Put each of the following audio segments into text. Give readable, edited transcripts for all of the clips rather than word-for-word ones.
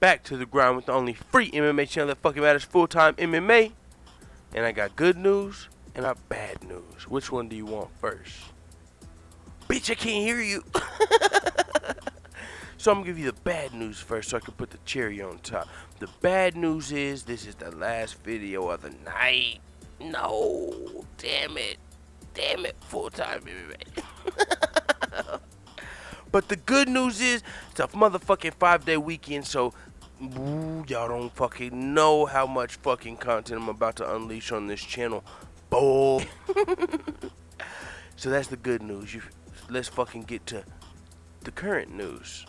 back to the grind with the only free MMA channel that fucking matters, Full-Time MMA. And I got good news and I got bad news. Which one do you want first? Bitch, I can't hear you. So I'm gonna give you the bad news first so I can put the cherry on top. The bad news is this is the last video of the night. No, damn it, Full-Time MMA. But the good news is it's a motherfucking 5-day weekend, so y'all don't fucking know how much fucking content I'm about to unleash on this channel. Boy. So that's the good news. Let's fucking get to the current news.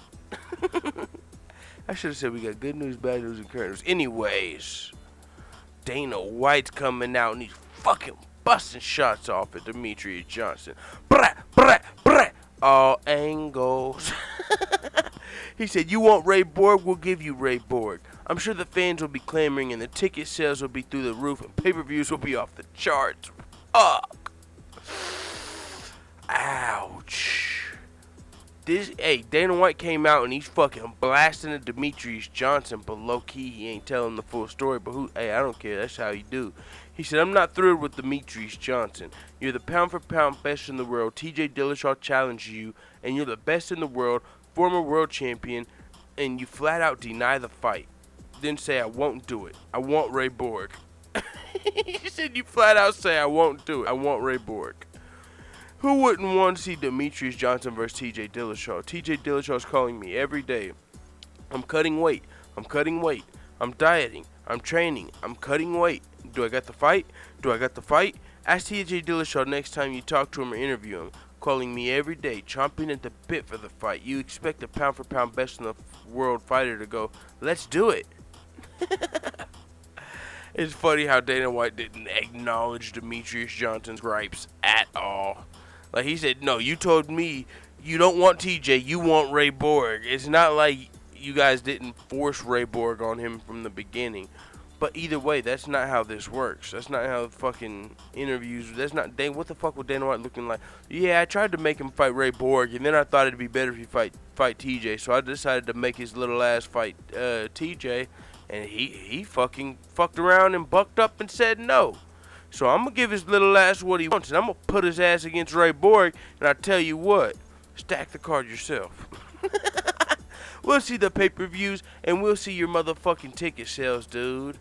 I should have said we got good news, bad news, and current news. Anyways, Dana White's coming out and he's fucking busting shots off at Demetrious Johnson. Brat, brat, brat. All angles. He said, you want Ray Borg? We'll give you Ray Borg. I'm sure the fans will be clamoring and the ticket sales will be through the roof and pay-per-views will be off the charts. Fuck. Ouch. Dana White came out and he's fucking blasting at Demetrious Johnson, but low-key he ain't telling the full story. But I don't care. That's how you do. He said, I'm not thrilled with Demetrious Johnson. You're the pound-for-pound best in the world. TJ Dillashaw challenged you, and you're the best in the world, former world champion, and you flat-out deny the fight. Then say, I won't do it. I want Ray Borg. He said, you flat-out say, I won't do it. I want Ray Borg. Who wouldn't want to see Demetrious Johnson versus TJ Dillashaw? TJ Dillashaw's calling me every day. I'm cutting weight. I'm cutting weight. I'm dieting. I'm training. I'm cutting weight. Do I got the fight? Do I got the fight? Ask TJ Dillashaw next time you talk to him or interview him. Calling me every day, chomping at the bit for the fight. You expect a pound-for-pound best in the world fighter to go, let's do it. It's funny how Dana White didn't acknowledge Demetrious Johnson's gripes at all. Like, he said, no, you told me you don't want TJ, you want Ray Borg. It's not like you guys didn't force Ray Borg on him from the beginning. But either way, that's not how this works. That's not how fucking interviews, that's not, what the fuck was Dana White looking like? Yeah, I tried to make him fight Ray Borg, and then I thought it'd be better if he fight TJ, so I decided to make his little ass fight TJ, and he fucking fucked around and bucked up and said no. So I'm going to give his little ass what he wants, and I'm going to put his ass against Ray Borg, and I tell you what, stack the card yourself. We'll see the pay-per-views, and we'll see your motherfucking ticket sales, dude.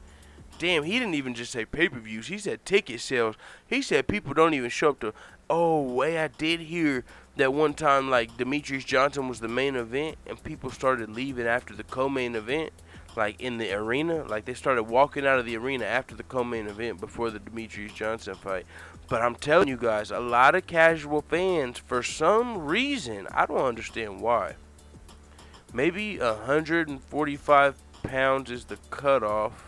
Damn, he didn't even just say pay-per-views, he said ticket sales. He said people don't even show up to, I did hear that one time, like, Demetrious Johnson was the main event, and people started leaving after the co-main event. Like in the arena, like they started walking out of the arena after the co-main event before the Demetrious Johnson fight. But I'm telling you guys, a lot of casual fans, for some reason, I don't understand why. Maybe 145 pounds is the cutoff,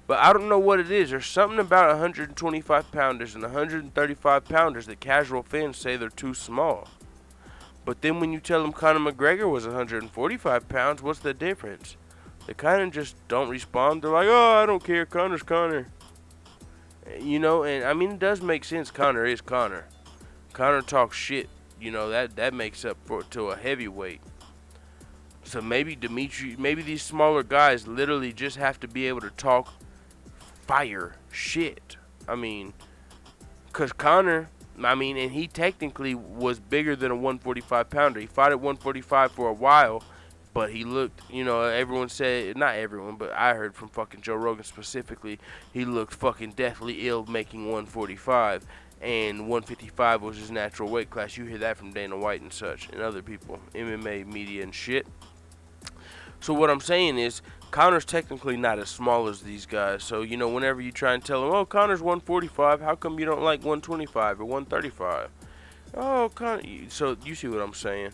but I don't know what it is. There's something about 125 pounders and 135 pounders that casual fans say they're too small. But then when you tell them Conor McGregor was 145 pounds, what's the difference? They kind of just don't respond. They're like, oh, I don't care. Conor's Conor. You know, and I mean, it does make sense. Conor is Conor. Conor talks shit. You know, that makes up to a heavyweight. So maybe maybe these smaller guys literally just have to be able to talk fire shit. I mean, because Conor, and he technically was bigger than a 145 pounder. He fought at 145 for a while. But he looked, everyone said, not everyone, but I heard from fucking Joe Rogan specifically, he looked fucking deathly ill making 145, and 155 was his natural weight class. You hear that from Dana White and such, and other people, MMA media and shit. So what I'm saying is, Conor's technically not as small as these guys, so, whenever you try and tell him, oh, Conor's 145, how come you don't like 125 or 135? Oh, Conor, so you see what I'm saying.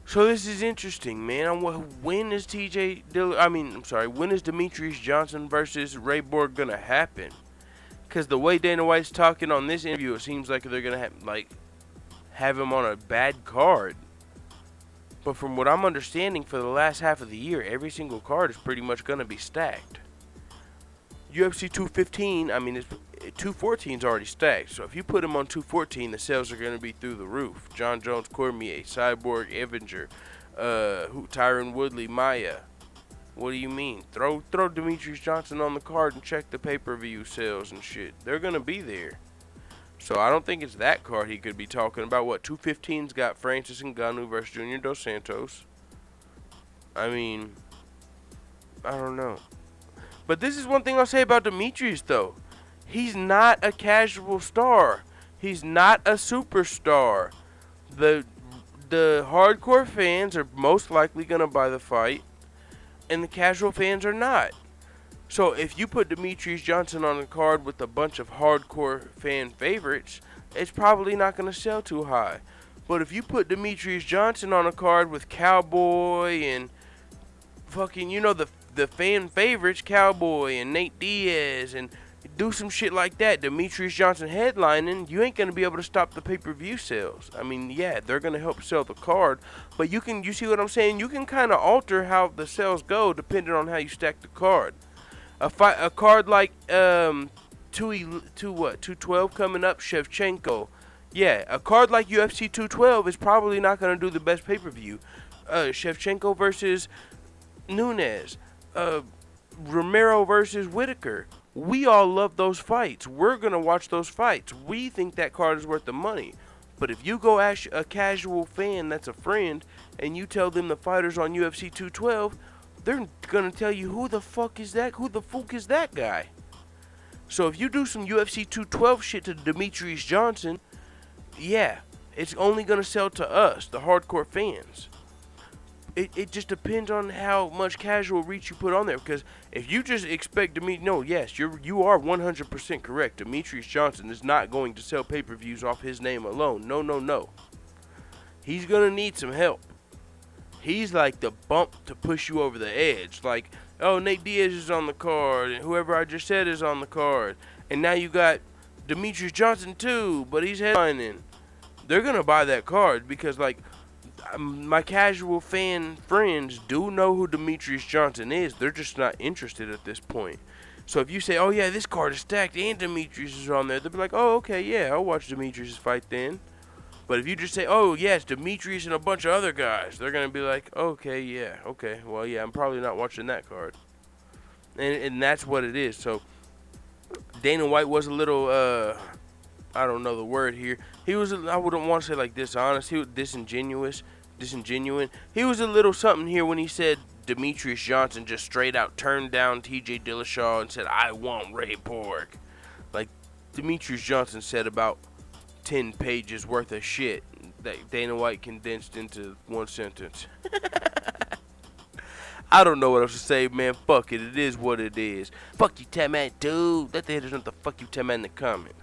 So this is interesting, man. When is when is Demetrious Johnson versus Ray Borg gonna happen? Because the way Dana White's talking on this interview, it seems like they're gonna have him on a bad card. But from what I'm understanding, for the last half of the year, every single card is pretty much gonna be stacked. UFC 215, 214's already stacked. So if you put him on 214, the sales are going to be through the roof. John Jones, Cormier, Cyborg, Evinger, Tyron Woodley, Maya. What do you mean? Throw Demetrious Johnson on the card and check the pay-per-view sales and shit. They're gonna be there. So I don't think it's that card he could be talking about. What, 215's got Francis Ngannou versus Junior Dos Santos. I mean, I don't know. But this is one thing I'll say about Demetrious, though. He's not a casual star. He's not a superstar. The hardcore fans are most likely going to buy the fight, and the casual fans are not. So if you put Demetrious Johnson on a card with a bunch of hardcore fan favorites, it's probably not going to sell too high. But if you put Demetrious Johnson on a card with Cowboy and fucking, the fan favorites, Cowboy and Nate Diaz, and do some shit like that, Demetrious Johnson headlining, you ain't going to be able to stop the pay-per-view sales. I mean, yeah, they're going to help sell the card, but you see what I'm saying? You can kind of alter how the sales go depending on how you stack the card. A card like 212 coming up, Shevchenko. Yeah, a card like UFC 212 is probably not going to do the best pay-per-view. Shevchenko versus Nunes. Romero versus Whitaker. We all love those fights. We're going to watch those fights. We think that card is worth the money. But if you go ask a casual fan that's a friend and you tell them the fighters on UFC 212, they're going to tell you, who the fuck is that? Who the fuck is that guy? So if you do some UFC 212 shit to Demetrious Johnson, yeah, it's only going to sell to us, the hardcore fans. It just depends on how much casual reach you put on there. Because if you just expect yes, you are 100% correct. Demetrious Johnson is not going to sell pay-per-views off his name alone. No. He's going to need some help. He's like the bump to push you over the edge. Like, oh, Nate Diaz is on the card, and whoever I just said is on the card. And now you got Demetrious Johnson too, but he's headlining. They're going to buy that card because, like, my casual fan friends do know who Demetrious Johnson is. They're just not interested at this point. So if you say, oh, yeah, this card is stacked and Demetrious is on there, they'll be like, oh, okay, yeah, I'll watch Demetrious' fight then. But if you just say, oh, yeah, it's Demetrious and a bunch of other guys, they're going to be like, okay, yeah, okay. Well, yeah, I'm probably not watching that card. And that's what it is. So Dana White was a little, I don't know the word here. He was, I wouldn't want to say like dishonest. He was disingenuous. He was a little something here when he said Demetrious Johnson just straight out turned down TJ Dillashaw and said, I want Ray Borg. Like, Demetrious Johnson said about 10 pages worth of shit that Dana White condensed into one sentence. I don't know what else to say, man. Fuck it. It is what it is. Fuck you, Tam Man, dude. Let the haters know what the fuck you, Tam Man, in the comment.